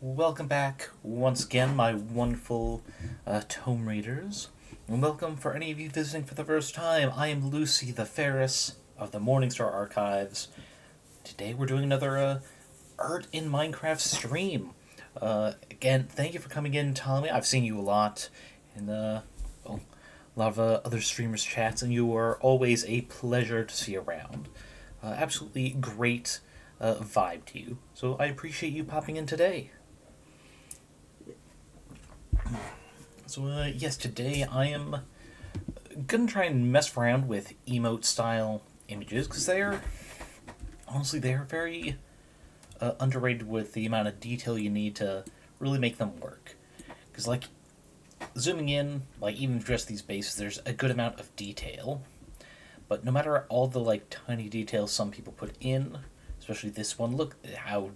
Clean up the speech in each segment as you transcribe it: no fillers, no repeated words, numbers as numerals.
Welcome back once again, my wonderful tome readers. And welcome for any of you visiting for the first time. I am Lucy the Ferris of the Morningstar Archives. Today we're doing another Art in Minecraft stream. Again, thank you for coming in, Tommy. I've seen you a lot in a lot of other streamers' chats, and you are always a pleasure to see around. Absolutely great vibe to you. So I appreciate you popping in today. So, yes, today I am gonna try and mess around with emote style images because they're very underrated with the amount of detail you need to really make them work. Because, like, zooming in, like, even just these bases, there's a good amount of detail. But no matter all the, like, tiny details some people put in, especially this one, look at how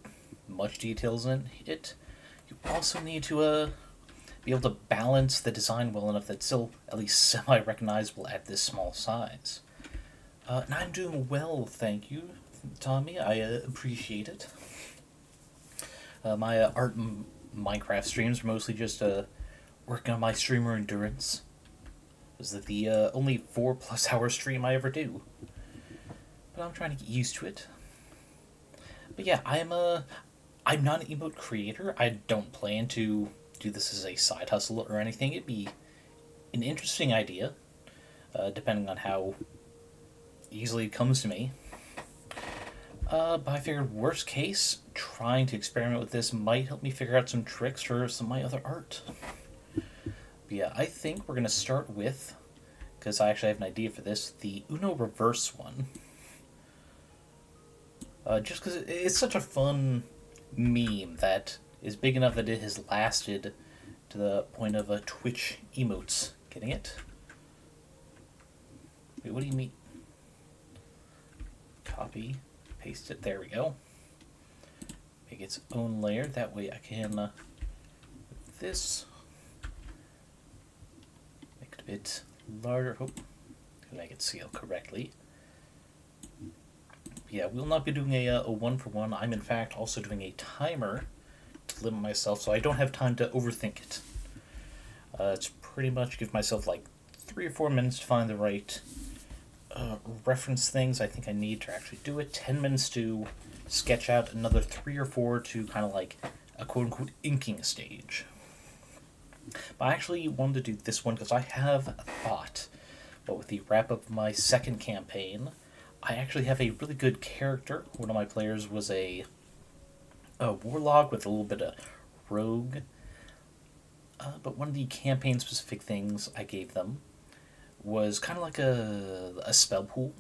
much detail's in it. You also need to, be able to balance the design well enough that it's still at least semi-recognizable at this small size. And I'm doing well, thank you, Tommy. I appreciate it. My Minecraft streams are mostly just working on my streamer endurance. Is that the only 4+ hour stream I ever do? But I'm trying to get used to it. But yeah, I'm not an emote creator. I don't plan to do this as a side hustle or anything. It'd be an interesting idea, depending on how easily it comes to me. But I figured, worst case, trying to experiment with this might help me figure out some tricks for some of my other art. But yeah, I think we're going to start with, because I actually have an idea for this, the Uno reverse one. Just because it's such a fun meme that is big enough that it has lasted to the point of Twitch emotes. Getting it? Wait, what do you mean? Copy, paste it, there we go. Make its own layer, that way I can, this, make it a bit larger, hope, make it scale correctly. Yeah, we'll not be doing a one-for-one. I'm in fact also doing a timer to limit myself so I don't have time to overthink it. It's pretty much give myself like 3 or 4 minutes to find the right reference things I think I need to actually do it, 10 minutes to sketch out, another 3 or 4 to kind of like a quote-unquote inking stage. But I actually wanted to do this one because I have a thought, but with the wrap-up of my second campaign, I actually have a really good character. One of my players was a warlock with a little bit of rogue. But one of the campaign-specific things I gave them was kind of like a spell pool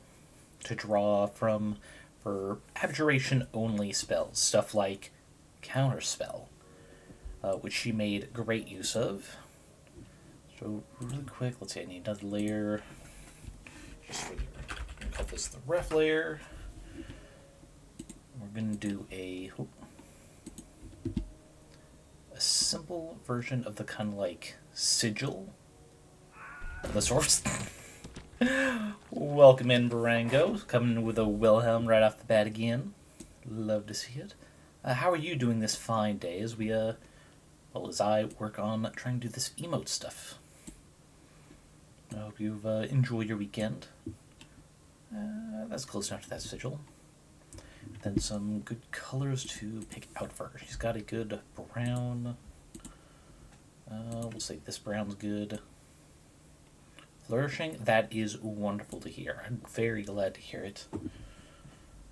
to draw from for abjuration-only spells. Stuff like Counterspell, which she made great use of. So really quick, let's see, I need another layer. Just for the call this the ref layer. We're going to do a simple version of the kind of like sigil of the source. Welcome in, Barango. Coming with a Wilhelm right off the bat again. Love to see it. How are you doing this fine day as as I work on trying to do this emote stuff? I hope you've enjoyed your weekend. That's close enough to that sigil. Then some good colors to pick out for her. She's got a good brown. We'll say this brown's good. Flourishing, that is wonderful to hear. I'm very glad to hear it.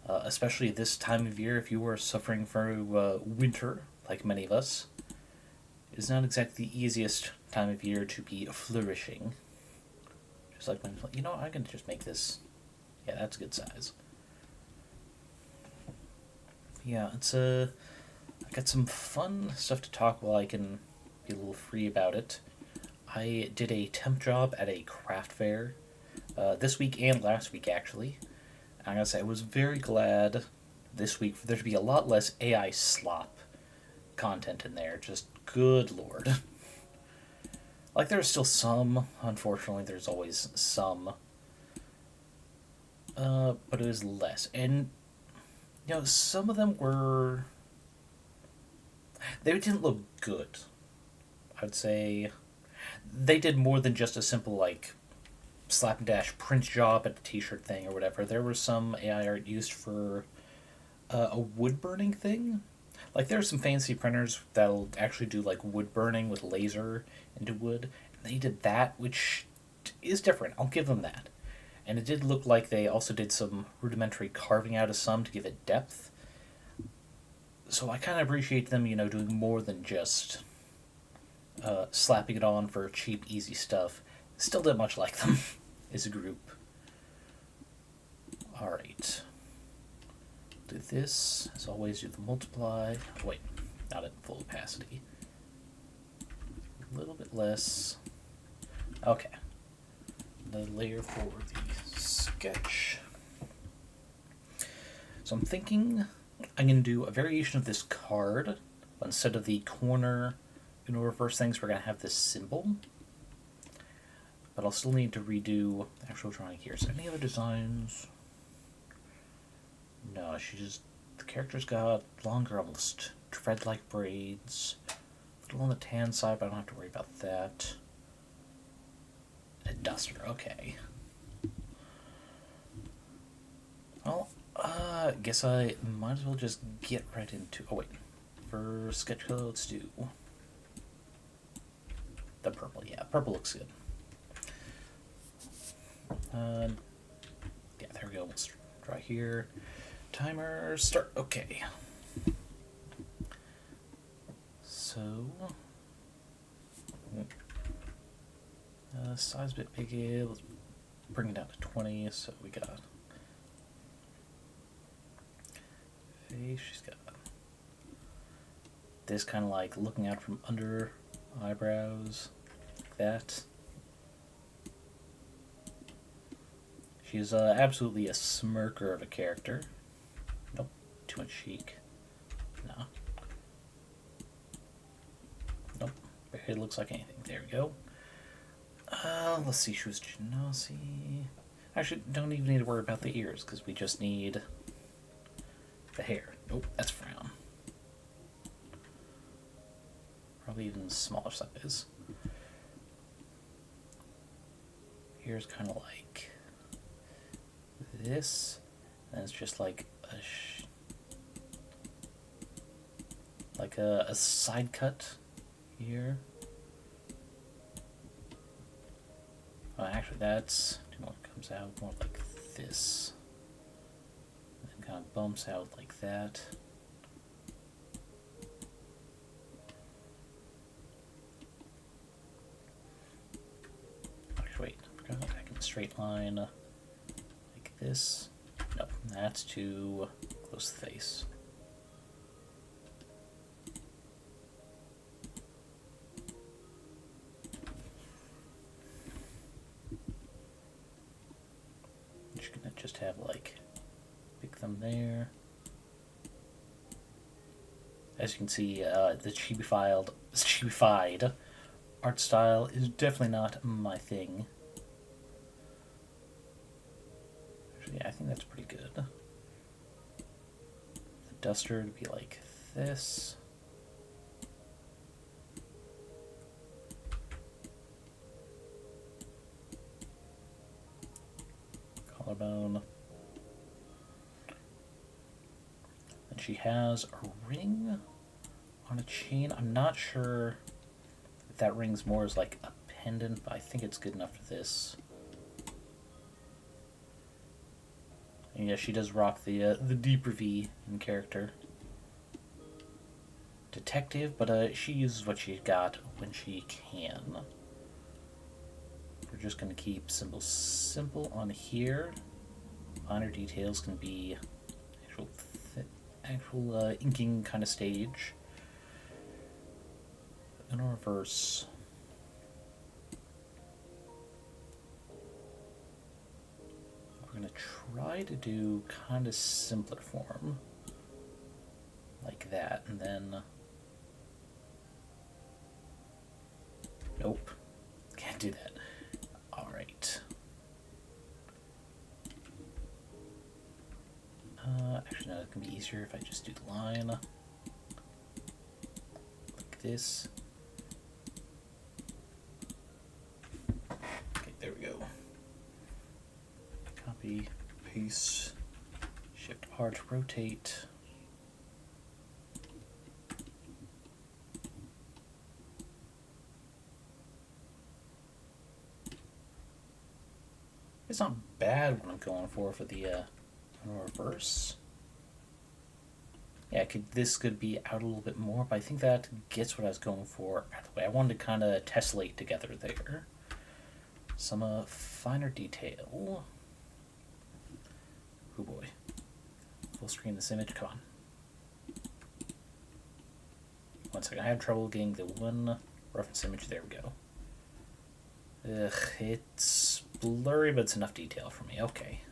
Especially this time of year, if you are suffering from winter, like many of us, it's not exactly the easiest time of year to be flourishing. Just like when, I can just make this. Yeah, that's a good size. Yeah, it's I got some fun stuff to talk while I can be a little free about it. I did a temp job at a craft fair this week and last week, actually. And I gotta say, I was very glad this week for there to be a lot less AI slop content in there. Just good lord. Like, there's still some, unfortunately, there's always some. But it was less. And, some of them were They didn't look good. I'd say they did more than just a simple, like, slap and dash print job at the t-shirt thing or whatever. There was some AI art used for a wood burning thing. Like, there are some fancy printers that'll actually do, like, wood burning with laser into wood. And they did that, which is different. I'll give them that. And it did look like they also did some rudimentary carving out of some to give it depth. So I kind of appreciate them, doing more than just slapping it on for cheap, easy stuff. Still didn't much like them as a group. Alright. Do this. As always, do the multiply. Oh, wait, not at full opacity. A little bit less. Okay. The layer for the sketch. So I'm thinking I'm going to do a variation of this card. But instead of the corner reverse things, we're going to have this symbol. But I'll still need to redo the actual drawing here. So any other designs? No, the character's got longer, almost thread-like braids. A little on the tan side, but I don't have to worry about that. A duster, okay. Well, guess I might as well just get right into... Oh, wait. For sketch color, let's do the purple. Yeah, purple looks good. Yeah, there we go. Let's try here. Timer, start. Okay. So, size a bit bigger. Let's bring it down to 20. So we got face. She's got this kind of like looking out from under eyebrows, like that. She's absolutely a smirker of a character. Nope, too much chic. No. Nope, barely looks like anything. There we go. Let's see, she was Genasi. Actually, don't even need to worry about the ears, because we just need the hair. Nope, that's frown. Probably even smaller size. Here's kind of like this, and it's just like a side cut here. Actually, that's more comes out more like this, and then kind of bumps out like that. Actually, wait, I forgot I can straight line like this. Nope, that's too close to the face. Just have like big thumb there. As you can see, the chibi-fied art style is definitely not my thing. Actually, yeah, I think that's pretty good. The duster to be like this. Collarbone. And she has a ring on a chain. I'm not sure if that ring's more as like a pendant, but I think it's good enough for this. And yeah, she does rock the deeper V in character. Detective, but she uses what she got when she can. We're just going to keep symbols simple on here. Minor details can be actual inking kind of stage. In reverse, we're going to try to do kind of simpler form. Like that, and then... Nope. Can't do that. Alright. Actually, no, it can be easier if I just do the line. this. Okay, there we go. Copy, paste, shift R to rotate. It's not bad what I'm going for the reverse. Yeah, this could be out a little bit more, but I think that gets what I was going for. By the way, I wanted to kind of tessellate together there. Some finer detail. Oh boy. Full screen this image, come on. One second, I have trouble getting the one reference image, there we go. Ugh, it's blurry, but it's enough detail for me, okay.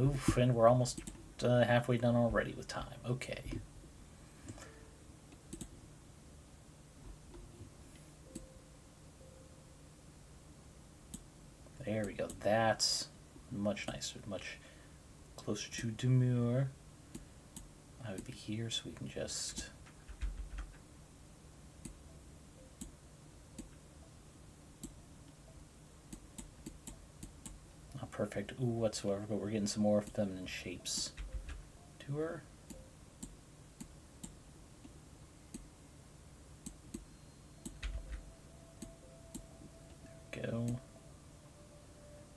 Oof, and we're almost halfway done already with time, okay. There we go, that's much nicer, much closer to demure. I would be here, so we can just... Not perfect whatsoever, but we're getting some more feminine shapes to her. There we go.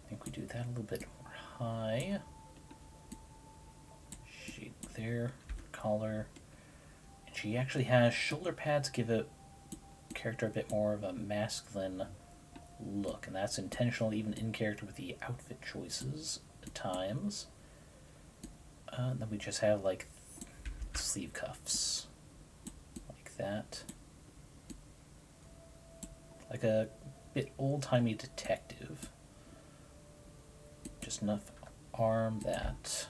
I think we do that a little bit more high. Shape there, collar. And she actually has shoulder pads, give a character a bit more of a masculine look, and that's intentional even in character with the outfit choices at times. And then we just have like sleeve cuffs like that, like a bit old-timey detective. Just enough arm that,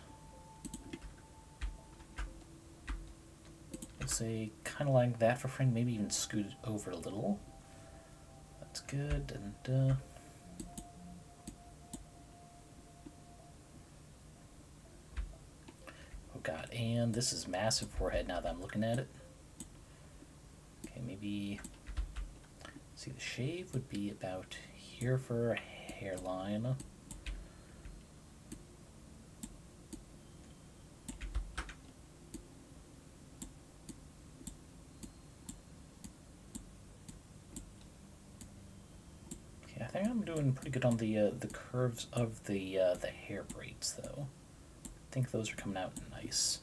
let's say, kind of like that for frame, maybe even scoot it over a little. That's good. And oh god, and this is massive forehead now that I'm looking at it. Okay, maybe, see, the shave would be about here for a hairline. I think I'm doing pretty good on the curves of the hair braids, though. I think those are coming out nice.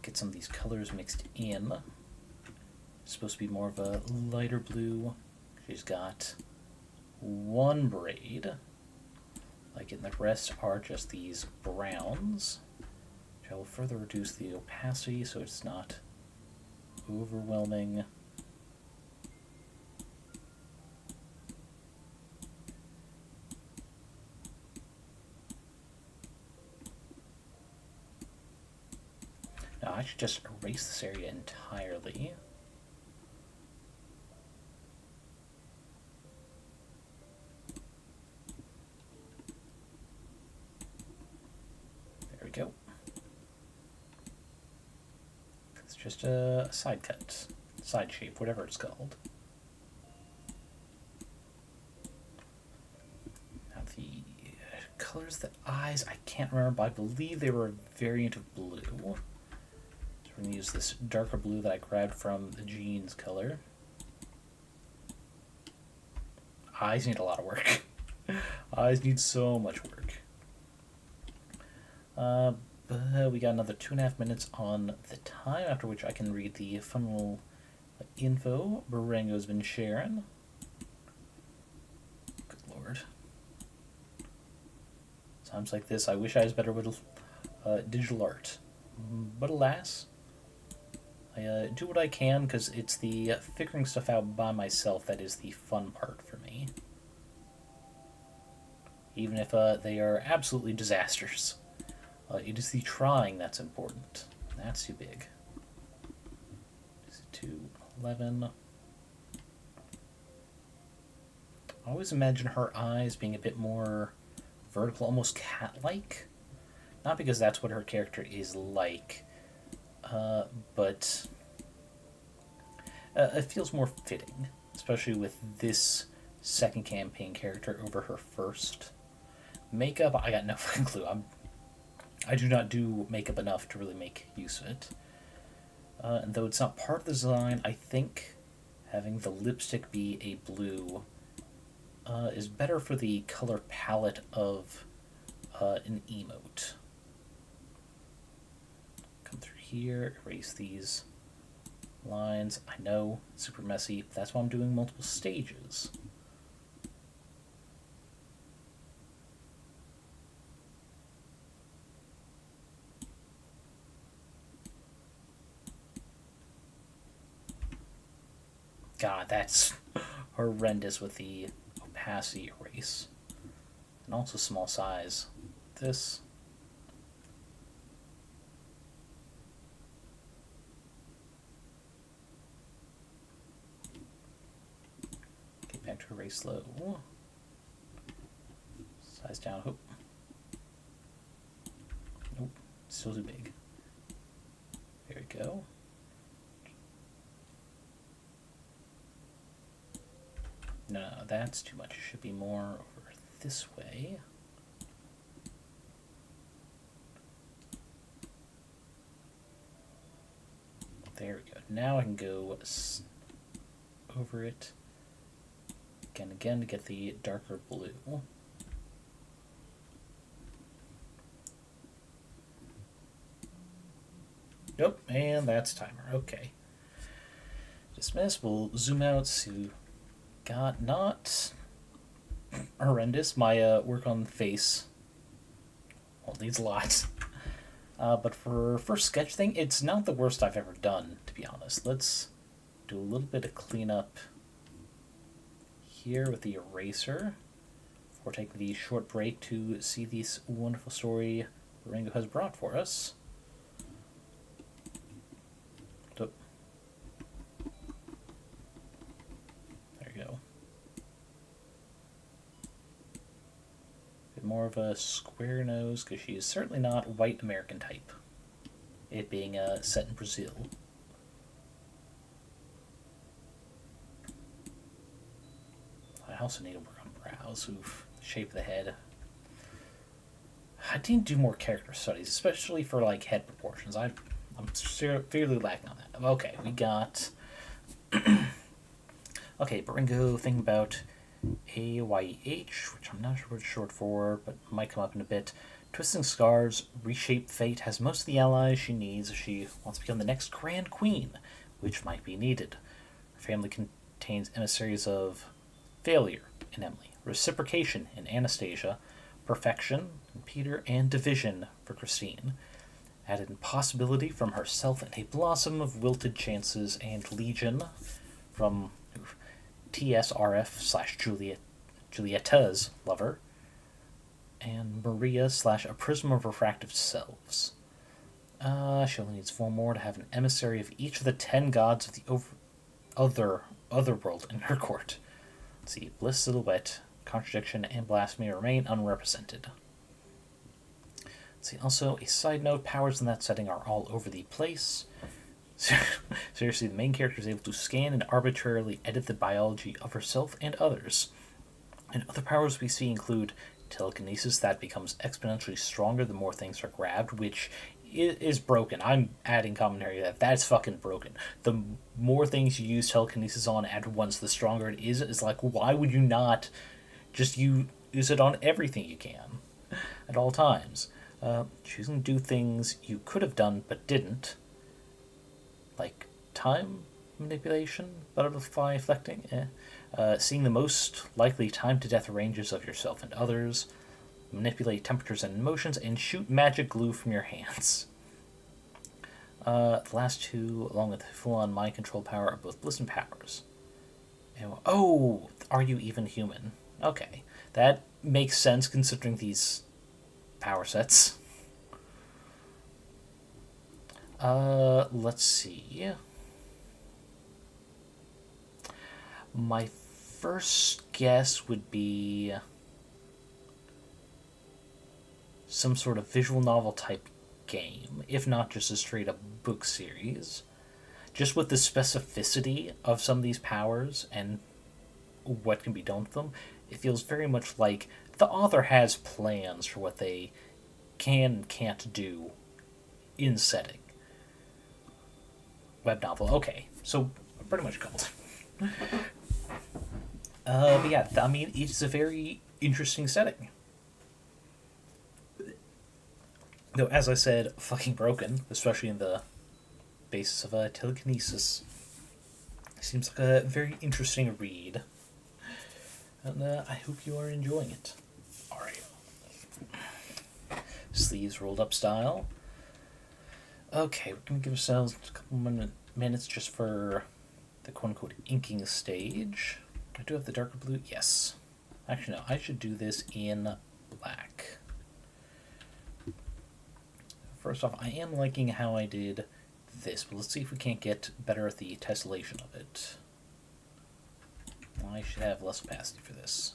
Get some of these colors mixed in. It's supposed to be more of a lighter blue. She's got one braid, like it, and the rest are just these browns, which I will further reduce the opacity so it's not overwhelming. Now I should just erase this area entirely. There we go. It's just a side cut, side shape, whatever it's called. Now the colors of the eyes, I can't remember, but I believe they were a variant of blue. We're going to use this darker blue that I grabbed from the jeans color. Eyes need a lot of work. Eyes need so much work. But we got another 2.5 minutes on the time, after which I can read the fun little info Barango's been sharing. Good lord. Times like this, I wish I was better with digital art. But alas, I do what I can, because it's the figuring stuff out by myself that is the fun part for me. Even if they are absolutely disasters. It is the trying that's important. That's too big. 211. I always imagine her eyes being a bit more vertical, almost cat-like. Not because that's what her character is like, but It feels more fitting, especially with this second campaign character over her first. Makeup, I got no fucking clue. I do not do makeup enough to really make use of it. And though it's not part of the design, I think having the lipstick be a blue is better for the color palette of an emote. Come through here, erase these lines. I know, super messy. That's why I'm doing multiple stages. God, that's horrendous with the opacity erase. And also small size. This. Get back to erase low. Size down. Oh. Nope. Still too big. There we go. No, that's too much. It should be more over this way. There we go. Now I can go over it again to get the darker blue. Nope, and that's timer. Okay. Dismiss. We'll zoom out to got not horrendous. My work on the face needs a lot. But for first sketch thing, it's not the worst I've ever done, to be honest. Let's do a little bit of cleanup here with the eraser before taking the short break to see this wonderful story Ringo has brought for us. So, there you go. Bit more of a square nose, because she is certainly not white American type. It being set in Brazil. I also need to work on brows. Oof, shape of the head. I need to do more character studies, especially for like head proportions. I'm fairly lacking on that. Okay, we got. Okay, Baringo, thinking about AYH, which I'm not sure what it's short for, but might come up in a bit. Twisting Scars, Reshape Fate has most of the allies she needs if she wants to become the next Grand Queen, which might be needed. Her family contains emissaries of Failure in Emily, Reciprocation in Anastasia, Perfection in Peter, and Division for Christine. Added Impossibility from herself and a Blossom of Wilted Chances and Legion from TSRF / Julietta's lover, and Maria / A Prism of Refractive Selves. She only needs 4 more to have an emissary of each of the 10 gods of the other world in her court. Let's see, Bliss, Silhouette, Contradiction, and Blasphemy remain unrepresented. Let's see, also, a side note, powers in that setting are all over the place. Seriously, the main character is able to scan and arbitrarily edit the biology of herself and others. And other powers we see include telekinesis that becomes exponentially stronger the more things are grabbed, which is broken. I'm adding commentary that that's fucking broken. The more things you use telekinesis on at once, the stronger it is. It's like, why would you not just use it on everything you can at all times? Choosing to do things you could have done but didn't, like time manipulation, butterfly reflecting, seeing the most likely time to death ranges of yourself and others, manipulate temperatures and emotions, and shoot magic glue from your hands. The last two, along with full-on mind control power, are both Bliss and powers. And, oh, are you even human? Okay, that makes sense considering these power sets. Let's see. My first guess would be some sort of visual novel type game, if not just a straight up book series. just with the specificity of some of these powers and what can be done with them, it feels very much like the author has plans for what they can and can't do in setting. Web novel, okay, so pretty much called. But yeah, I mean, it's a very interesting setting. Though, as I said, fucking broken, especially in the basis of telekinesis. Seems like a very interesting read. And I hope you are enjoying it. Alright. Sleeves rolled up style. Okay, we're going to give ourselves a couple minutes just for the quote-unquote inking stage. I do have the darker blue. Yes. Actually, no. I should do this in black. First off, I am liking how I did this, but let's see if we can't get better at the tessellation of it. I should have less opacity for this.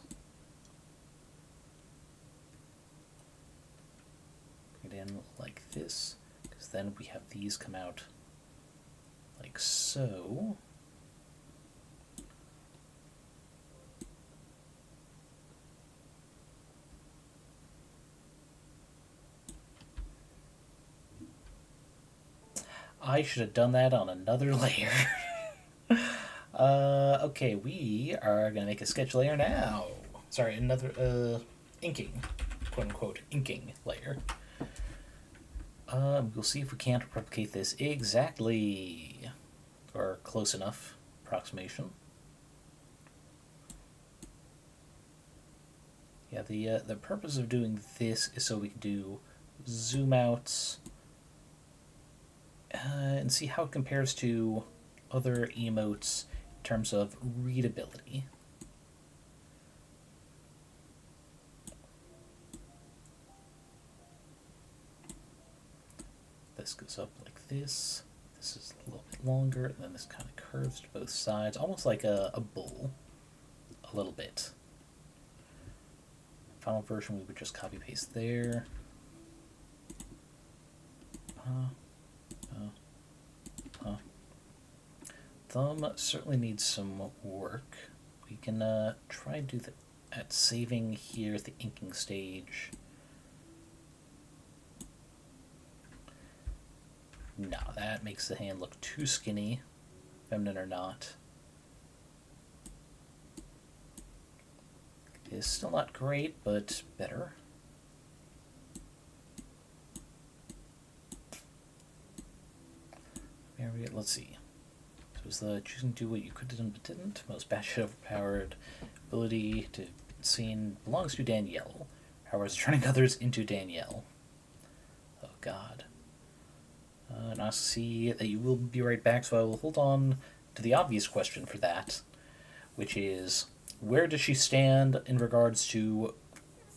Bring it in like this, because then we have these come out like so. I should have done that on another layer. Okay, we are going to make a sketch layer now. Sorry, another, inking, quote-unquote, inking layer. We'll see if we can't replicate this exactly, or close enough approximation. Yeah, the purpose of doing this is so we can do zoom outs, and see how it compares to other emotes in terms of readability. This goes up like this. This is a little bit longer, and then this kind of curves to both sides, almost like a bull, a little bit. Final version, we would just copy paste there. Thumb certainly needs some work. We can try and do that at saving here at the inking stage. No, that makes the hand look too skinny, feminine or not. It's still not great, but better. Let's see. So it was the choosing to do what you could have done but didn't. Most batshit overpowered ability to scene belongs to Danielle. Powers turning others into Danielle. Oh god. And I see that you will be right back, so I will hold on to the obvious question for that, which is, where does she stand in regards to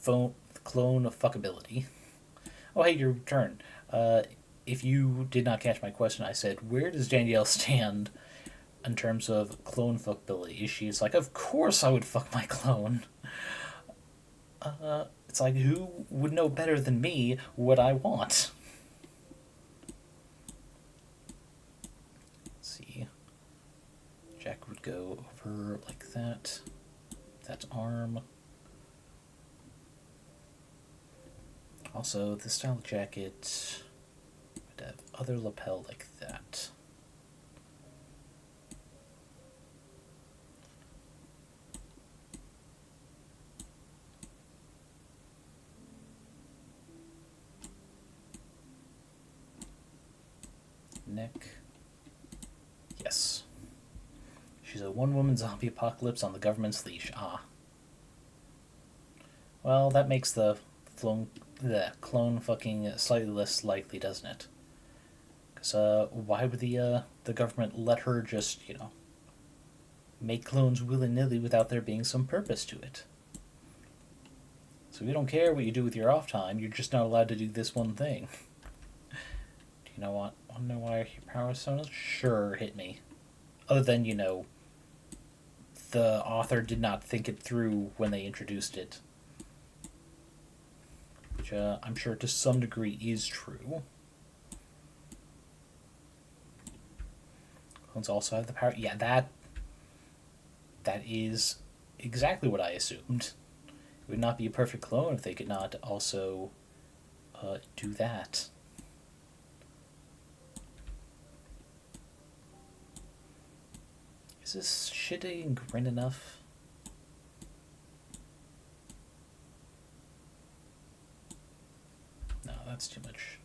clone fuckability? Oh, hey, your turn. If you did not catch my question, I said, where does Danielle stand in terms of clone fuckability? She's like, of course I would fuck my clone. It's like, who would know better than me what I want? Let's see. Jack would go over like that. That's arm. Also, the style jacket would have other lapel like that. Neck. Yes. She's a one-woman zombie apocalypse on the government's leash. Ah. Well, that makes the clone fucking slightly less likely, doesn't it? Because why would the government let her just, make clones willy-nilly without there being some purpose to it? So we don't care what you do with your off time, you're just not allowed to do this one thing. Do you know what? Want to know why your power is so much? Sure, hit me. Other than, the author did not think it through when they introduced it. Which I'm sure to some degree is true. clones also have the power. Yeah, that is exactly what I assumed. It would not be a perfect clone if they could not also do that. Is this shitting grin enough? No, that's too much.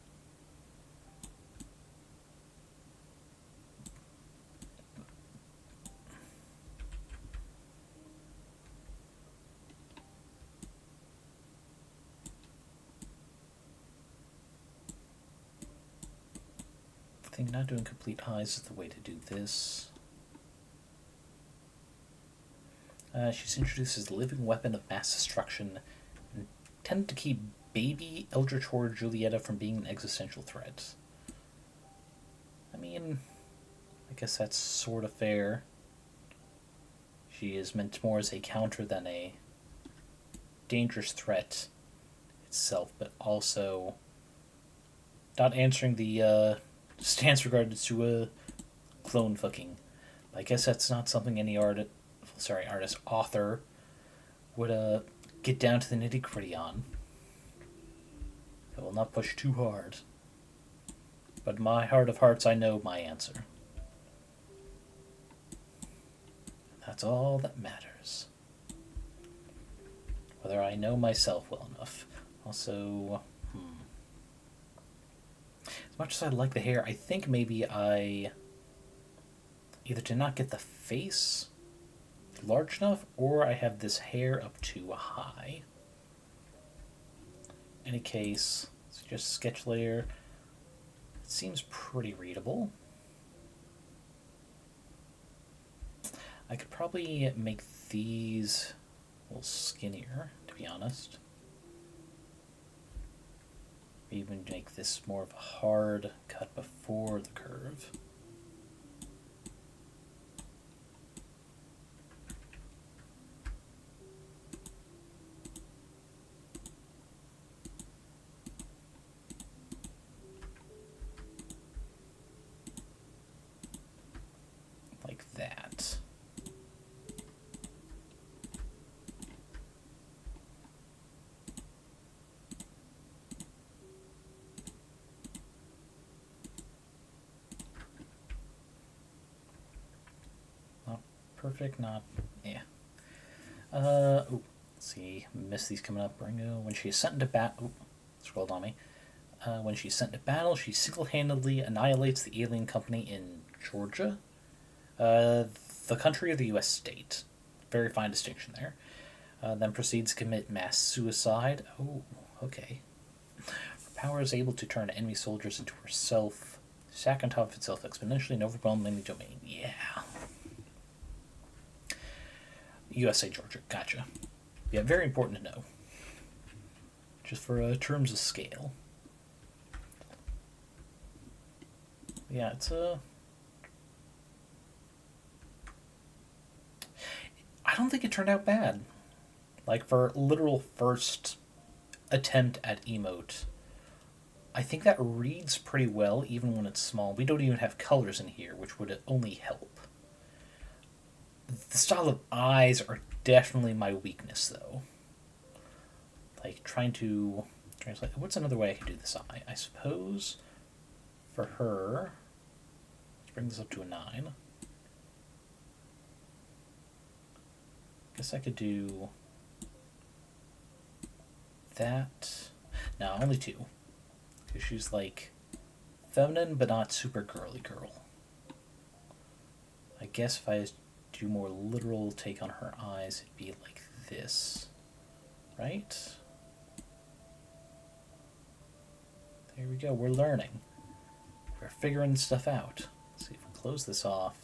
I think not doing complete eyes is the way to do this. She's introduced as a living weapon of mass destruction and tended to keep baby Eldritch Horde Julieta from being an existential threat. I mean, I guess that's sort of fair. She is meant more as a counter than a dangerous threat itself, but also not answering the stance regarded to clone fucking. I guess that's not something any author would get down to the nitty gritty on. I will not push too hard. But in my heart of hearts, I know my answer. That's all that matters. Whether I know myself well enough. Also, as much as I like the hair, I think maybe I either did not get the face large enough, or I have this hair up too high. In any case, it's just a sketch layer. It seems pretty readable. I could probably make these a little skinnier, to be honest. Even make this more of a hard cut before the curve. Like that. Perfect, not let's see, miss these coming up. Ringo, when she is sent into battle, scrolled on me. When she's sent to battle, she single-handedly annihilates the alien company in Georgia, the country of the U.S. state. Very fine distinction there. Then proceeds to commit mass suicide. Oh, okay. Her power is able to turn enemy soldiers into herself, stack on top of itself exponentially and overwhelm enemy domain. Yeah. USA, Georgia. Gotcha. Yeah, very important to know. Just for terms of scale. Yeah, it's I don't think it turned out bad. Like, for literal first attempt at emote, I think that reads pretty well, even when it's small. We don't even have colors in here, which would only help. The style of eyes are definitely my weakness, though. Like, trying to translate... What's another way I could do this eye? I suppose, for her... Let's bring this up to a 9. Guess I could do... that... No, only 2. Because she's, like, feminine, but not super girly girl. I guess if I do more literal take on her eyes, it'd be like this, right? There we go, we're learning. We're figuring stuff out. Let's see if we close this off,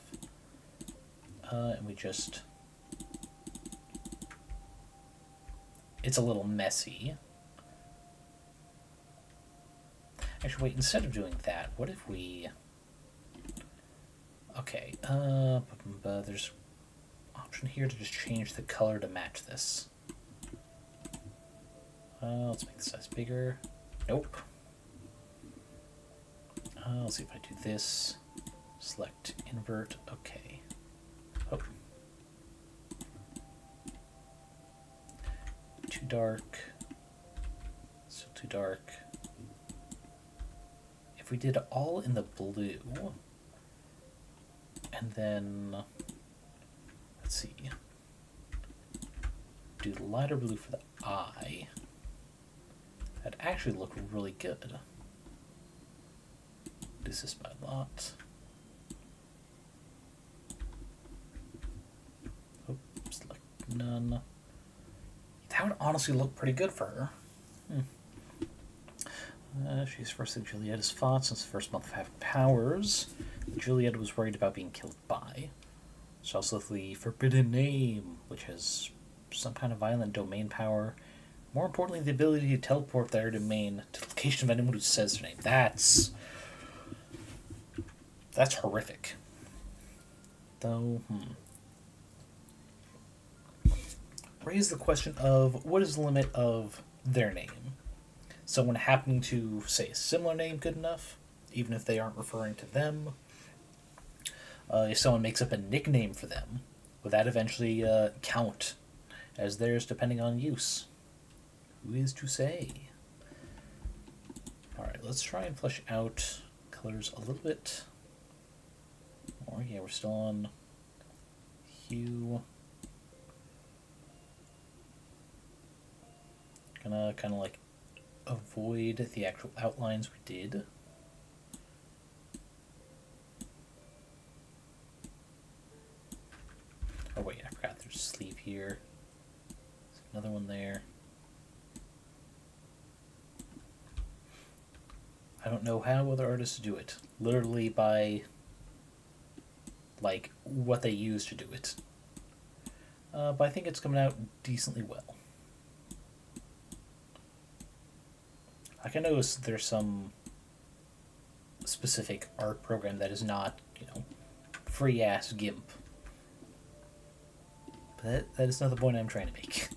and we just... It's a little messy. Actually, wait, instead of doing that, what if we... Okay, there's an option here to just change the color to match this. Let's make the size bigger. Nope. Let's see if I do this. Select invert. Okay. Oh. Too dark. Still too dark. If we did all in the blue, and then let's see, do the lighter blue for the eye, that'd actually look really good. Reduce this by a lot. Oops, select none. That would honestly look pretty good for her. She's first in Julieta's fought since the first month of having powers. Julieta was worried about being killed by. She also has the Forbidden Name, which has some kind of violent domain power. More importantly, the ability to teleport their domain to the location of anyone who says their name. That's horrific. Though, raise the question of what is the limit of their name? Someone happening to say a similar name good enough, even if they aren't referring to them. If someone makes up a nickname for them, will that eventually count as theirs depending on use? Who is to say? Alright, let's try and flesh out colors a little bit more. Yeah, we're still on hue. Gonna kind of like avoid the actual outlines we did. Oh wait, I forgot there's sleep here. There's another one there. I don't know how other artists do it. Literally by like what they use to do it. But I think it's coming out decently well. I can notice there's some specific art program that is not, free ass GIMP. But that is not the point I'm trying to make.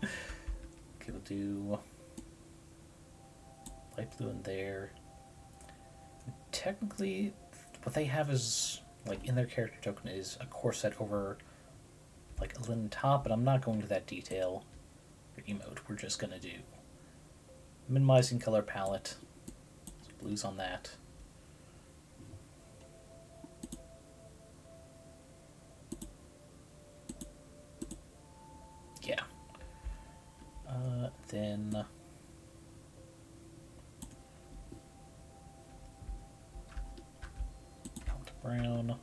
Okay, we'll do light blue in there. Technically, what they have is, like, in their character token is a corset over, like, a linen top, but I'm not going to that detail for emote. We're just going to do minimizing color palette. So blues on that. Yeah. Then brown.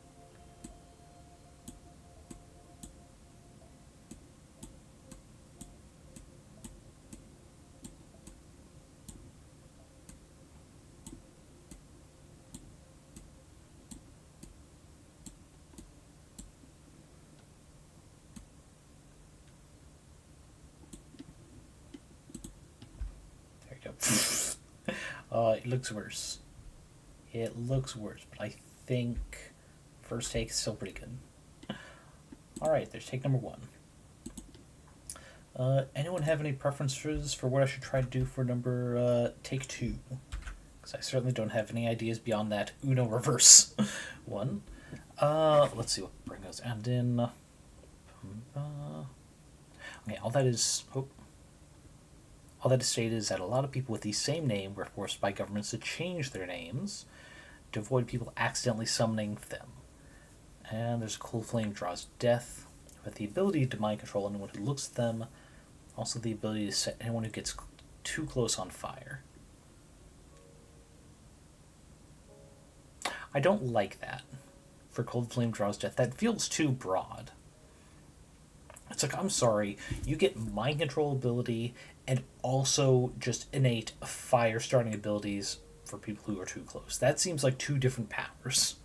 There you go. It looks worse. It looks worse, but I think first take is still pretty good. Alright, there's take number one. Anyone have any preferences for what I should try to do for take two? Because I certainly don't have any ideas beyond that Uno reverse one. Let's see what bring us. And in... okay, all that is stated is that a lot of people with the same name were forced by governments to change their names to avoid people accidentally summoning them. And there's a cold flame draws death, with the ability to mind control anyone who looks at them, also the ability to set anyone who gets too close on fire. I don't like that for cold flame draws death. That feels too broad. It's like, I'm sorry, you get mind control ability and also just innate fire starting abilities for people who are too close. That seems like two different powers.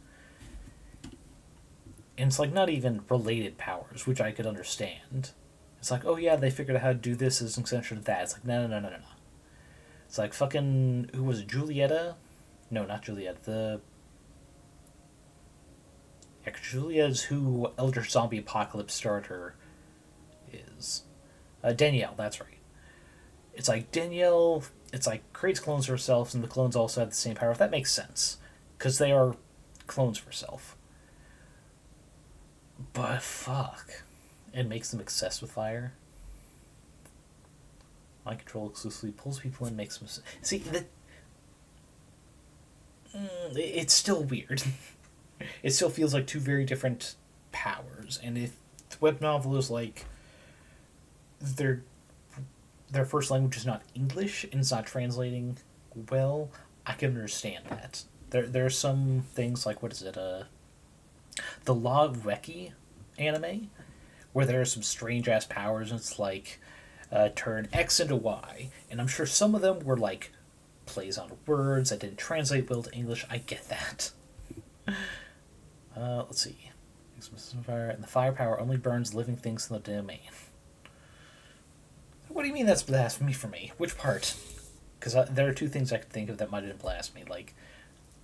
And it's like not even related powers, which I could understand. It's like, oh yeah, they figured out how to do this as an extension of that. It's like, no. It's like fucking, who was it, Julieta? No, not Julieta. Julieta's who Elder Zombie Apocalypse starter is. Danielle, that's right. It's like Danielle, it's like creates clones herself, and the clones also have the same power. That makes sense. Because they are clones of herself. But fuck. It makes them obsessed with fire. Mind control exclusively pulls people in, makes them... See, it's still weird. It still feels like two very different powers. And if the web novel is like... Their first language is not English and it's not translating well, I can understand that. There are some things like, what is it, the Law of Weki anime, where there are some strange ass powers, and it's like turn X into Y, and I'm sure some of them were like plays on words that didn't translate well to English. I get that. Let's see. Fire, and the fire power only burns living things in the domain. What do you mean that's blasphemy for me? Which part? Because there are two things I could think of that might have been blasphemy, like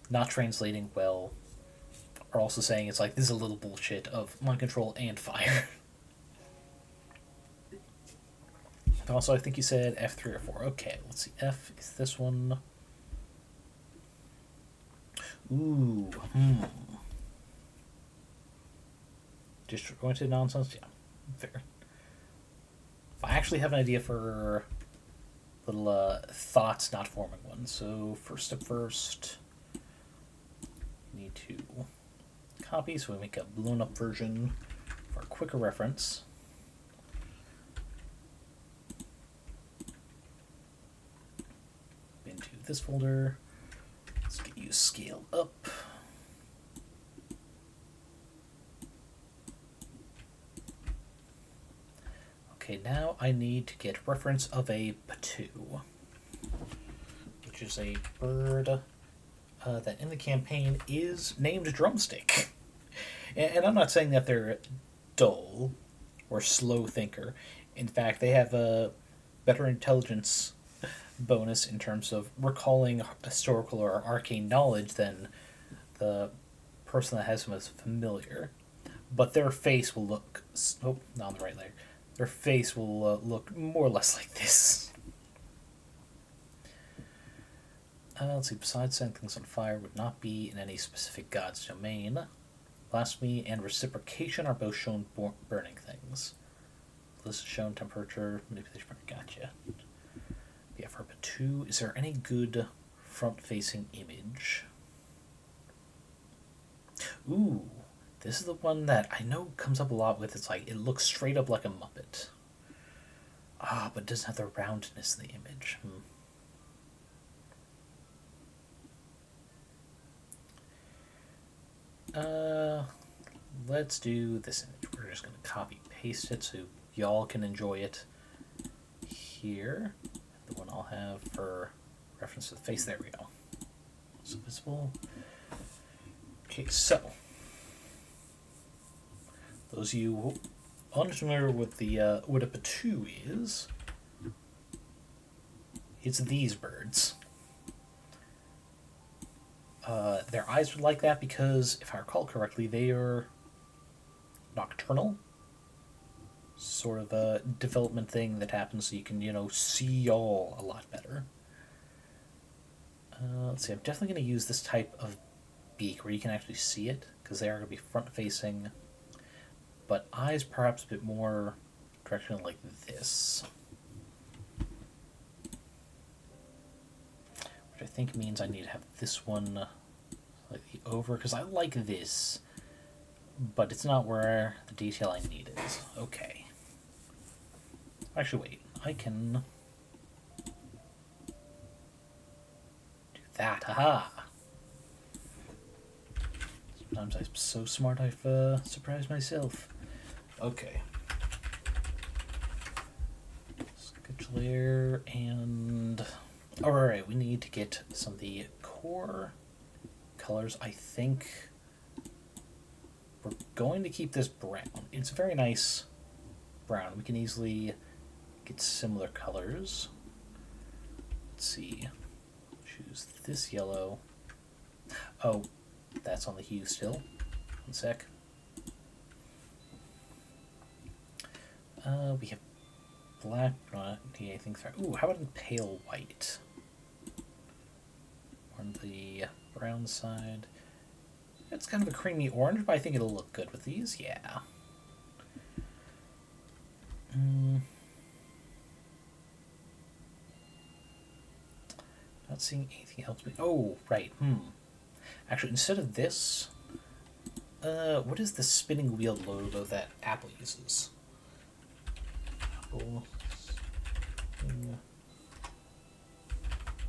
not translating well, or also saying it's like, this is a little bullshit of mind control and fire. Also, I think you said F3 or 4. Okay, let's see. F is this one. Ooh, Disjointed nonsense? Yeah, fair. I actually have an idea for little thoughts not forming one. So first step first, you need to copy so we make a blown up version for a quicker reference. Into this folder. Let's get you scaled up. Okay, now I need to get reference of a patu, which is a bird that in the campaign is named Drumstick. And I'm not saying that they're dull or slow thinker. In fact, they have a better intelligence bonus in terms of recalling historical or arcane knowledge than the person that has them as familiar. But their face will look... Oh, not on the right layer. Their face will look more or less like this. Let's see, besides setting things on fire would not be in any specific god's domain. Blasphemy and reciprocation are both shown burning things. This is shown temperature, manipulation, gotcha. Yeah, for Patu, is there any good front-facing image? Ooh. This is the one that I know comes up a lot with, it's like, it looks straight up like a Muppet. But it doesn't have the roundness in the image. Let's do this image. We're just going to copy-paste it so y'all can enjoy it here. The one I'll have for reference to the face. There we go. So visible. Okay, so... Those of you unfamiliar with the what a patu is, it's these birds. Their eyes are like that because, if I recall correctly, they are nocturnal. Sort of a development thing that happens so you can, see y'all a lot better. Let's see, I'm definitely going to use this type of beak where you can actually see it, because they are going to be front-facing. But eyes perhaps a bit more directional like this. Which I think means I need to have this one slightly over, because I like this, but it's not where the detail I need is. Okay. Actually, wait. I can do that. Haha! Sometimes I'm so smart I've surprised myself. Okay. Sketch layer and... Alright, we need to get some of the core colors. I think we're going to keep this brown. It's a very nice brown. We can easily get similar colors. Let's see. Choose this yellow. Oh, that's on the hue still. One sec. We have black, not anything. Ooh, how about pale white? On the brown side. It's kind of a creamy orange, but I think it'll look good with these. Yeah. Not seeing anything else. Oh, right. Actually, instead of this, what is the spinning wheel logo that Apple uses? Apple spinning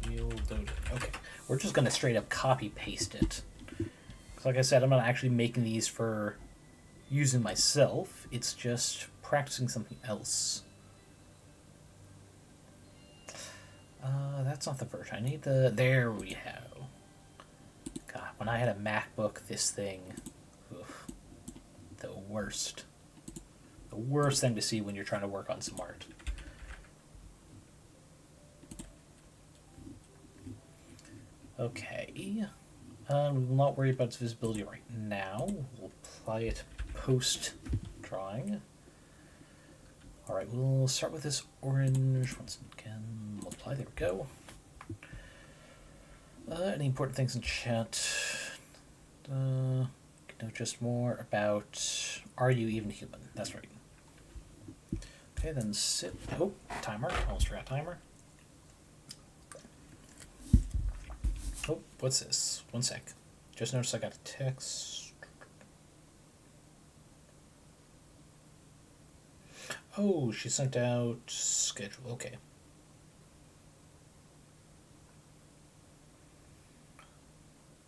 wheel logo. Okay, we're just gonna straight up copy paste it. Because like I said, I'm not actually making these for using myself. It's just practicing something else. That's not the version. I need the... There we go. God, when I had a MacBook, this thing... Oof, the worst. The worst thing to see when you're trying to work on some art. Okay. We will not worry about its visibility right now. We'll apply it post-drawing. Alright, we'll start with this orange. Once again, multiply. There we go. Any important things in chat? Know just more about... Are you even human? That's right. Okay, then sit... Oh, timer. Almost forgot timer. Oh, what's this? One sec. Just noticed I got a text. Oh, she sent out schedule. Okay.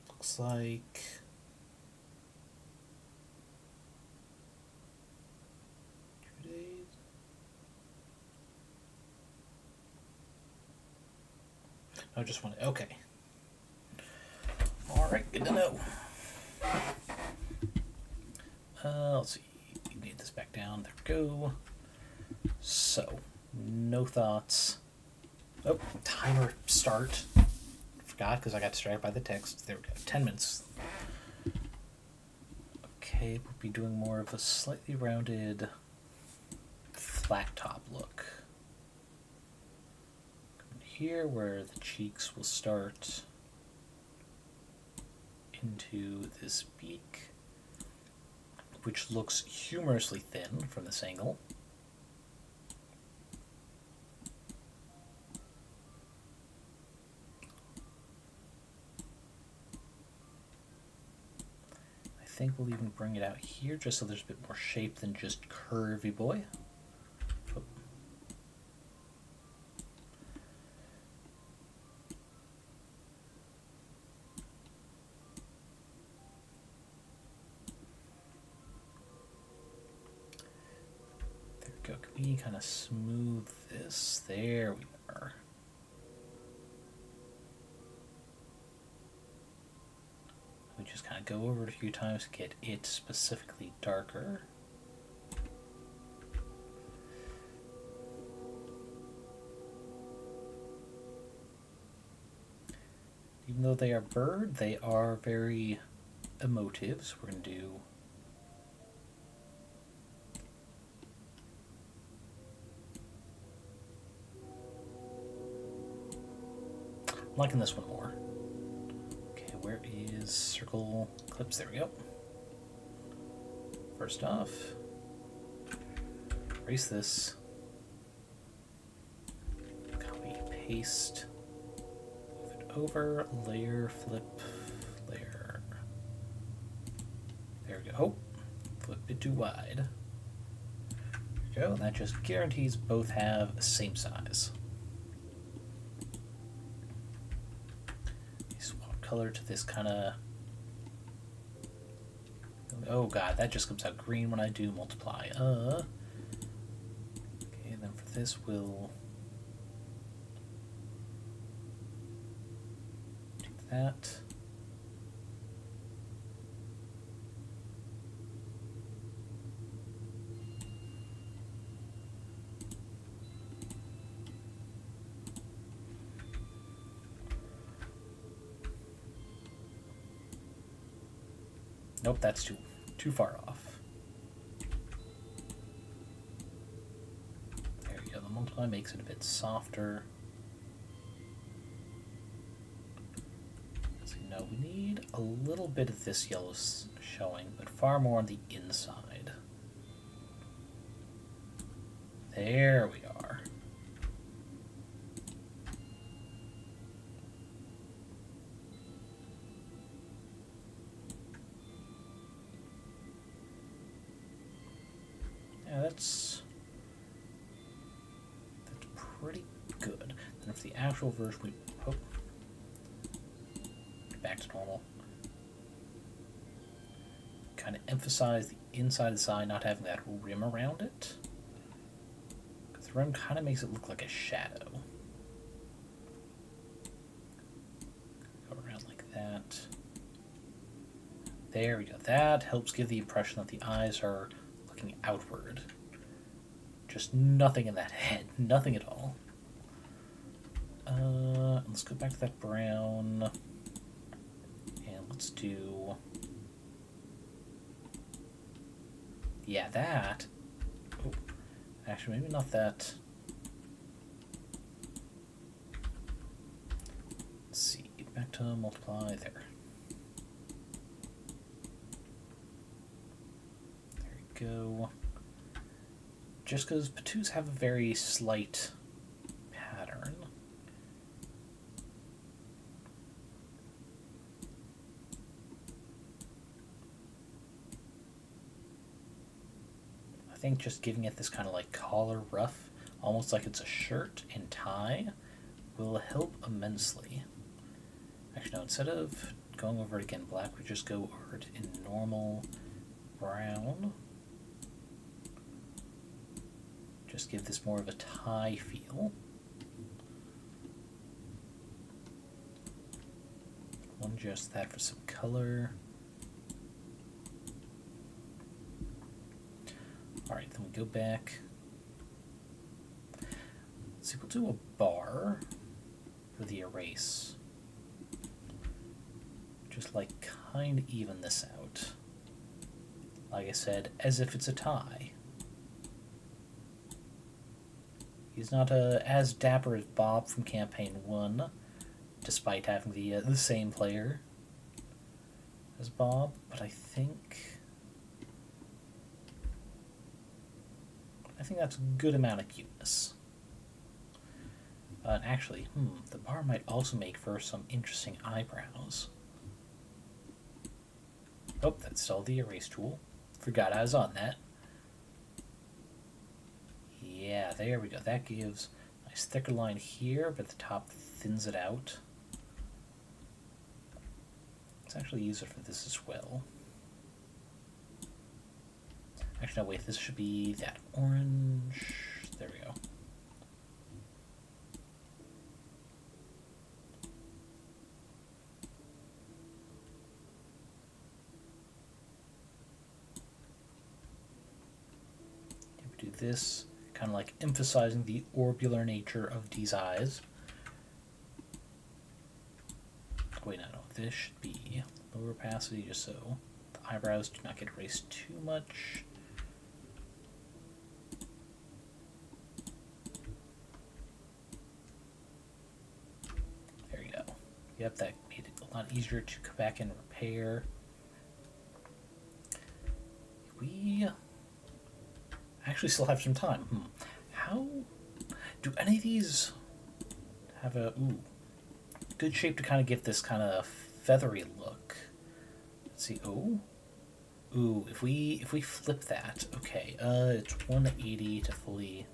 Looks like... I just want to... Okay. Alright, good to know. Let's see. You need this back down. There we go. So, no thoughts. Oh, timer start. Forgot because I got distracted by the text. There we go. 10 minutes. Okay, we'll be doing more of a slightly rounded flat top look. Here where the cheeks will start into this beak, which looks humorously thin from this angle. I think we'll even bring it out here just so there's a bit more shape than just curvy boy. Go. Can we kind of smooth this? There we are. We just kind of go over it a few times to get it specifically darker. Even though they are bird, they are very emotive, so we're going to do... I'm liking this one more. Okay, where is circle clips? There we go. First off, erase this. Copy, paste. Move it over, layer, flip, layer. There we go. Oh, flip it too wide. There we go. And that just guarantees both have the same size. Color to this kind of... Oh god, that just comes out green when I do multiply. Okay, and then for this we'll do that. Nope, that's too far off. There we go. The multiply makes it a bit softer. Now we need a little bit of this yellow showing, but far more on the inside. There we are. Yeah, that's pretty good. And if the actual version we back to normal, kind of emphasize the inside of the sign not having that rim around it. The rim kind of makes it look like a shadow. Go around like that. There we go. That helps give the impression that the eyes are looking outward. Just nothing in that head. Nothing at all. Let's go back to that brown. And let's do... Yeah, that. Oh, actually, maybe not that. Let's see. Back to multiply there. There we go. Just because Patoos have a very slight pattern. I think just giving it this kind of like collar ruff, almost like it's a shirt and tie, will help immensely. Actually, no, instead of going over it again black, we just go over it in normal brown. Just give this more of a tie feel. We'll adjust that for some color. Alright, then we go back. Let's see, we'll do a bar for the erase. Just like kind of even this out. Like I said, as if it's a tie. He's not as dapper as Bob from Campaign 1, despite having the same player as Bob, but I think that's a good amount of cuteness. And actually, the bar might also make for some interesting eyebrows. Oh, that's still the erase tool. Forgot I was on that. Yeah, there we go. That gives a nice thicker line here, but the top thins it out. Let's actually use it for this as well. Actually, no, wait, this should be that orange. There we go. We do this, kind of like emphasizing the orbular nature of these eyes. Wait, no, this should be lower opacity just so the eyebrows do not get erased too much. There you go. Yep, that made it a lot easier to come back and repair. We actually still have some time. How do any of these have a good shape to kind of give this kind of feathery look? Let's see. Ooh, if we flip that, okay. It's 180 to fully.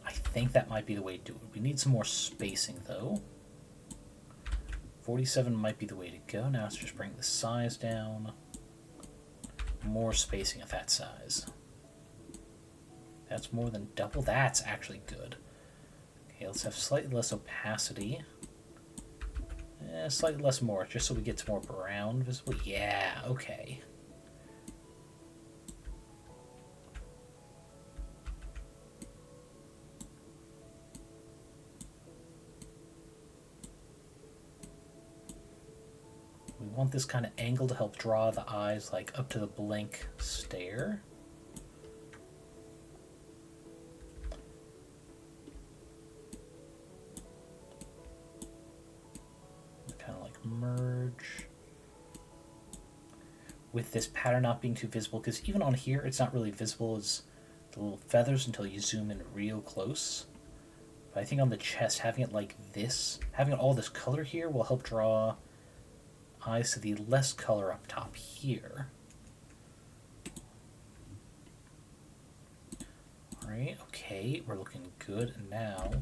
I think that might be the way to do it. We need some more spacing though. 47 might be the way to go. Now let's just bring the size down. More spacing at that size. That's more than double. That's actually good. Okay, let's have slightly less opacity. Slightly less more, just so we get some more brown visible. Yeah, okay. We want this kind of angle to help draw the eyes like up to the blank stare. merge with this pattern not being too visible, because even on here it's not really visible as the little feathers until you zoom in real close. But I think on the chest, having it like this, having all this color here will help draw eyes to the less color up top here. Alright, okay, we're looking good. Now,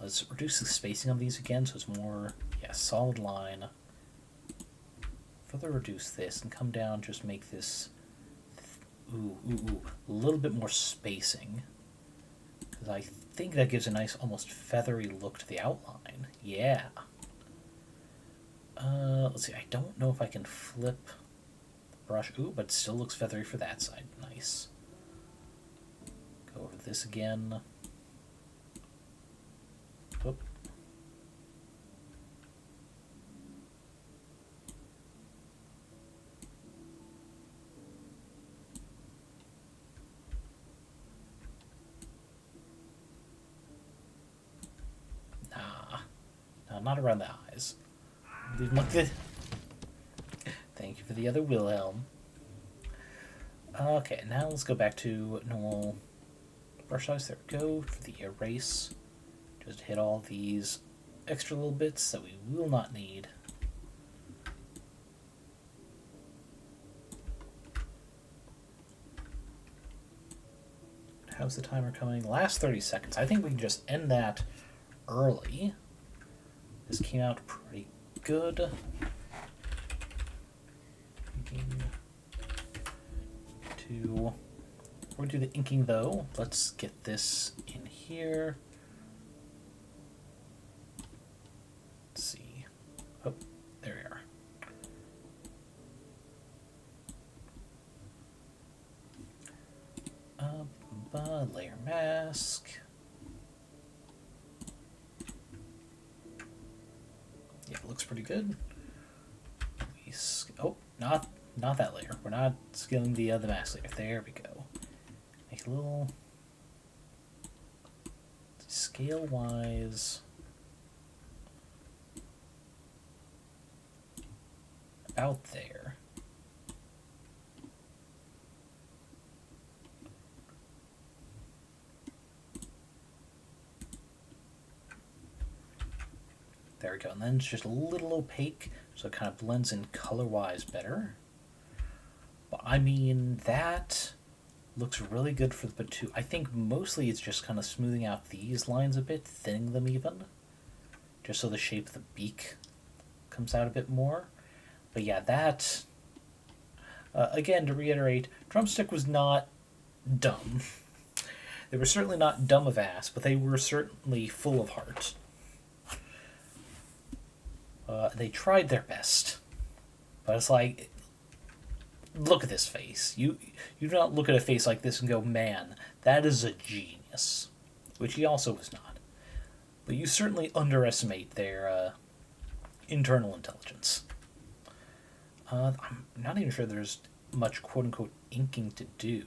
let's reduce the spacing on these again so it's more, yeah, solid line. Further reduce this and come down, just make this, a little bit more spacing. Because I think that gives a nice, almost feathery look to the outline. Yeah. Let's see, I don't know if I can flip the brush. Ooh, but it still looks feathery for that side. Nice. Go over this again. Whoop. Nah, not around the eyes. Leave them like this. Thank you for the other Wilhelm. Okay, now let's go back to normal brush size. There we go. For the erase, just hit all these extra little bits that we will not need. How's the timer coming? Last 30 seconds. I think we can just end that early. This came out pretty good. Before we do the inking though, let's get this in here. Let's see. Oh, there we are. Layer mask. Yeah, it looks pretty good. Oh, not that layer. We're not scaling the mask layer. There we go. Make a little scale-wise about there. There we go. And then it's just a little opaque, so it kind of blends in color-wise better. But I mean, that looks really good for the two. I think mostly it's just kind of smoothing out these lines a bit, thinning them even, just so the shape of the beak comes out a bit more. But yeah, that, again, to reiterate, Drumstick was not dumb. They were certainly not dumb of ass, but they were certainly full of heart. They tried their best, but it's like, look at this face. You do not look at a face like this and go, man, that is a genius, which he also was not. But you certainly underestimate their internal intelligence. I'm not even sure there's much quote-unquote inking to do.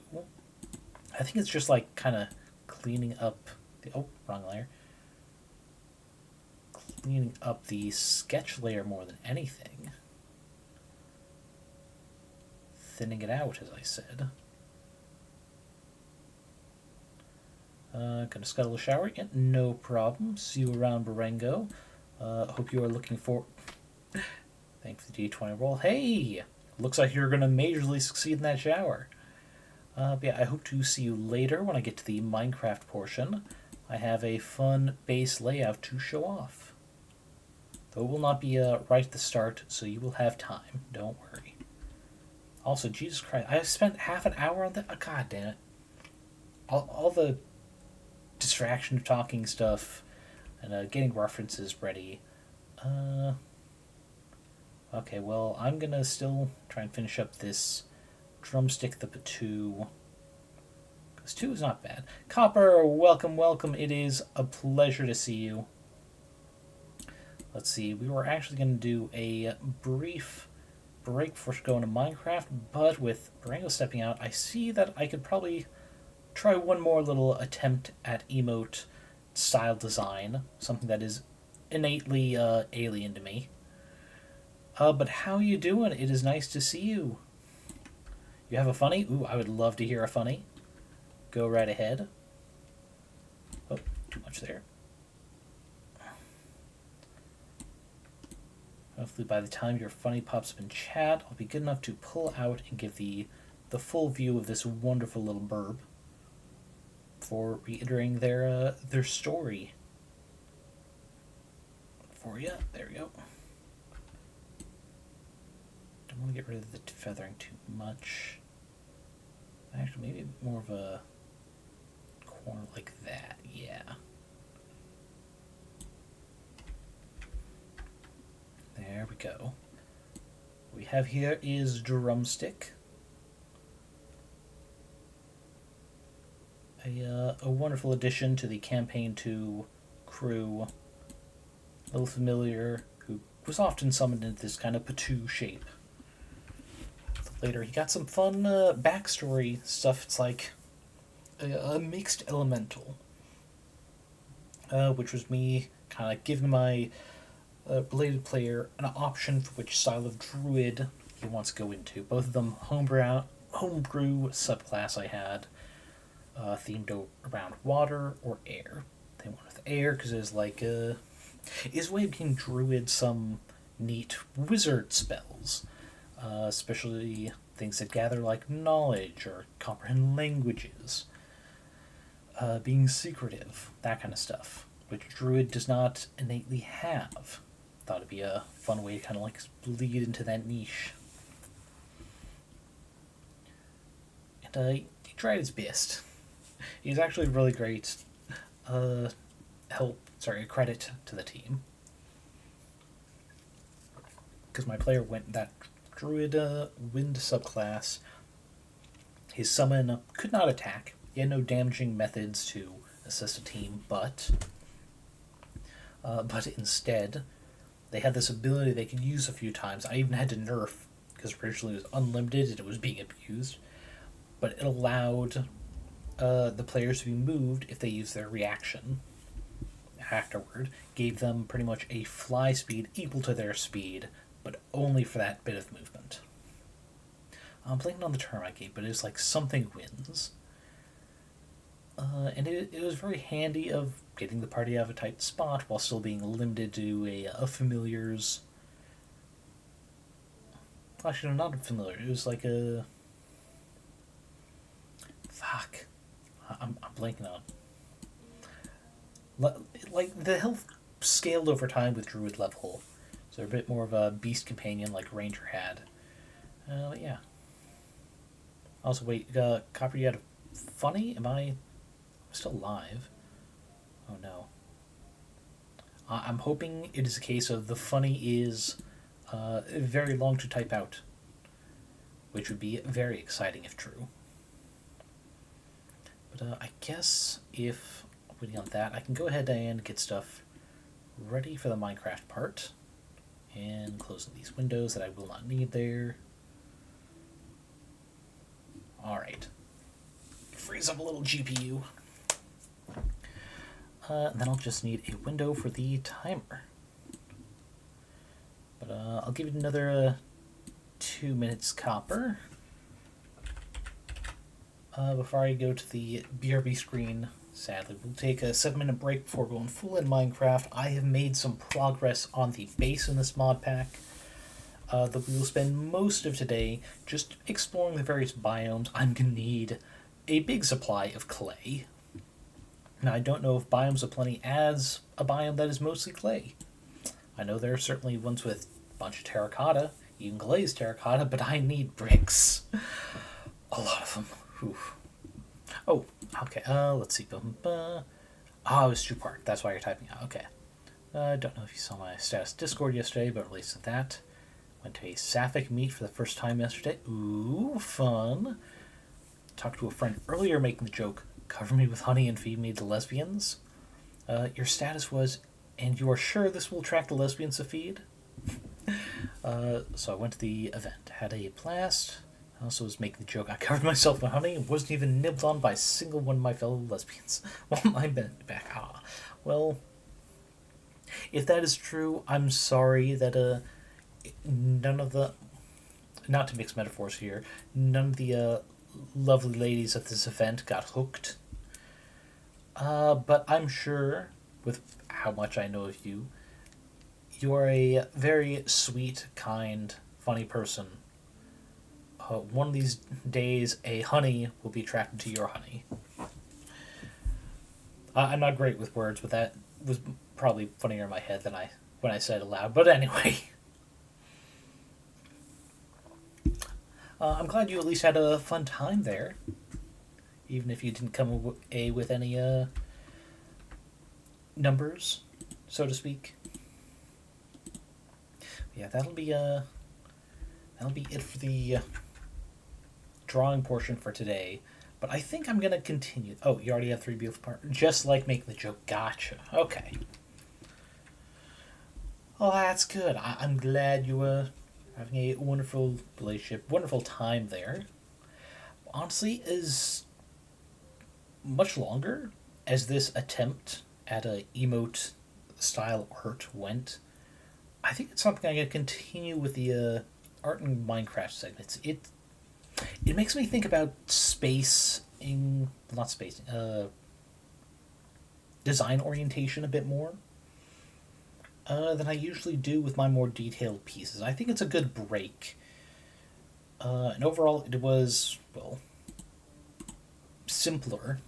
I think it's just like kind of cleaning up the, oh, wrong layer. Cleaning up the sketch layer more than anything. Thinning it out, as I said. Gonna scuttle a shower? Yeah, no problem. See you around, Barengo. Hope you are looking for... Thanks for the D20 roll. Hey! Looks like you're gonna majorly succeed in that shower. But yeah, I hope to see you later when I get to the Minecraft portion. I have a fun base layout to show off. Though it will not be right at the start, so you will have time. Don't worry. Also, Jesus Christ, I spent half an hour on that? Oh, God damn it. All the distraction of talking stuff and getting references ready. Okay, well, I'm going to still try and finish up this Drumstick the Patu. Because 2 is not bad. Copper, welcome, welcome. It is a pleasure to see you. Let's see, we were actually going to do a brief break before going to Minecraft, but with Barango stepping out, I see that I could probably try one more little attempt at emote style design, something that is innately alien to me. But how you doing? It is nice to see you. You have a funny? Ooh, I would love to hear a funny. Go right ahead. Oh, too much there. Hopefully by the time your funny pops up in chat, I'll be good enough to pull out and give the full view of this wonderful little burb for reiterating their story for you. There we go. Don't want to get rid of the feathering too much. Actually, maybe more of a corner like that. Yeah. There we go. What we have here is Drumstick. A wonderful addition to the Campaign 2 crew. A little familiar, who was often summoned into this kind of Patu shape. Later, he got some fun backstory stuff. It's like a mixed elemental, which was me kind of giving my related player an option for which style of druid he wants to go into. Both of them homebrew subclass I had, themed around water or air. They went with air because it's like is a way of giving druid some neat wizard spells, especially things that gather like knowledge or comprehend languages, being secretive, that kind of stuff, which druid does not innately have. Thought it'd be a fun way to kind of like bleed into that niche. And he tried his best. He's actually really great. A credit to the team. Because my player went that druid wind subclass. His summon could not attack. He had no damaging methods to assist a team, but instead they had this ability they could use a few times. I even had to nerf, because originally it was unlimited and it was being abused. But it allowed the players to be moved if they used their reaction afterward. Gave them pretty much a fly speed equal to their speed, but only for that bit of movement. I'm blanking on the term I gave, but it was like something wins. And it was very handy of getting the party out of a tight spot while still being limited to a familiar's... Actually, no, not a familiar. It was like a... Fuck. I'm blanking on. Like, the health scaled over time with druid level. So they're a bit more of a beast companion like Ranger had. But yeah. Also, wait, Copper, you had a funny? Am I still live? Oh no. I'm hoping it is a case of the funny is very long to type out, which would be very exciting if true. But I guess if waiting on that, I can go ahead and get stuff ready for the Minecraft part, and closing these windows that I will not need there. Alright. Freeze up a little GPU. And then I'll just need a window for the timer. But I'll give it another 2 minutes, Copper. Before I go to the BRB screen, sadly, we'll take a 7-minute break before going full in Minecraft. I have made some progress on the base in this mod pack. That we will spend most of today just exploring the various biomes. I'm going to need a big supply of clay. Now, I don't know if Biomes of Plenty adds a biome that is mostly clay. I know there are certainly ones with a bunch of terracotta, even glazed terracotta, but I need bricks. A lot of them. Oof. Oh, okay, let's see. Oh, it was Stu Park. That's why you're typing out. Okay. I don't know if you saw my status Discord yesterday, but relates to that. Went to a Sapphic meet for the first time yesterday. Ooh, fun. Talked to a friend earlier making the joke, cover me with honey and feed me to lesbians. Your status was, and you are sure this will attract the lesbians to feed? So I went to the event, had a blast. I also was making the joke, I covered myself in honey and wasn't even nibbled on by a single one of my fellow lesbians. Well, my bent back. Well, if that is true, I'm sorry that none of the, not to mix metaphors here, none of the lovely ladies at this event got hooked. But I'm sure, with how much I know of you, you are a very sweet, kind, funny person. One of these days, a honey will be attracted to your honey. I'm not great with words, but that was probably funnier in my head than I when I said it aloud. But anyway, I'm glad you at least had a fun time there, even if you didn't come away with any numbers, so to speak. Yeah, that'll be it for the drawing portion for today. But I think I'm gonna continue. Oh, you already have three beautiful partners. Just like making the joke. Gotcha. Okay. Oh, that's good. I'm glad you were having a wonderful relationship, wonderful time there. Honestly, as much longer as this attempt at a emote style art went, I think it's something I'm gonna continue with the art and Minecraft segments. It makes me think about space in not space design orientation a bit more than I usually do with my more detailed pieces. I think it's a good break. And overall, it was, well, simpler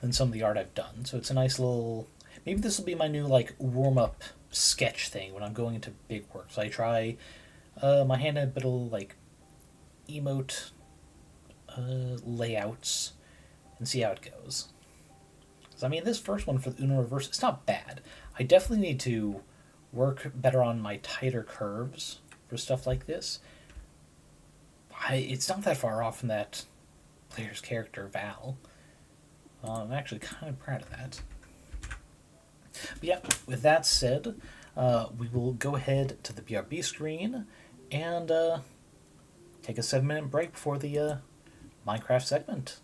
than some of the art I've done. So it's a nice little. Maybe this will be my new like warm up sketch thing when I'm going into big works. I try my hand at a bit of like emote layouts and see how it goes. 'Cause, I mean, this first one for the Uno Reverse, it's not bad. I definitely need to work better on my tighter curves for stuff like this. It's not that far off from that player's character, Val. I'm actually kind of proud of that. But yeah, with that said, we will go ahead to the BRB screen and take a 7-minute break before the Minecraft segment.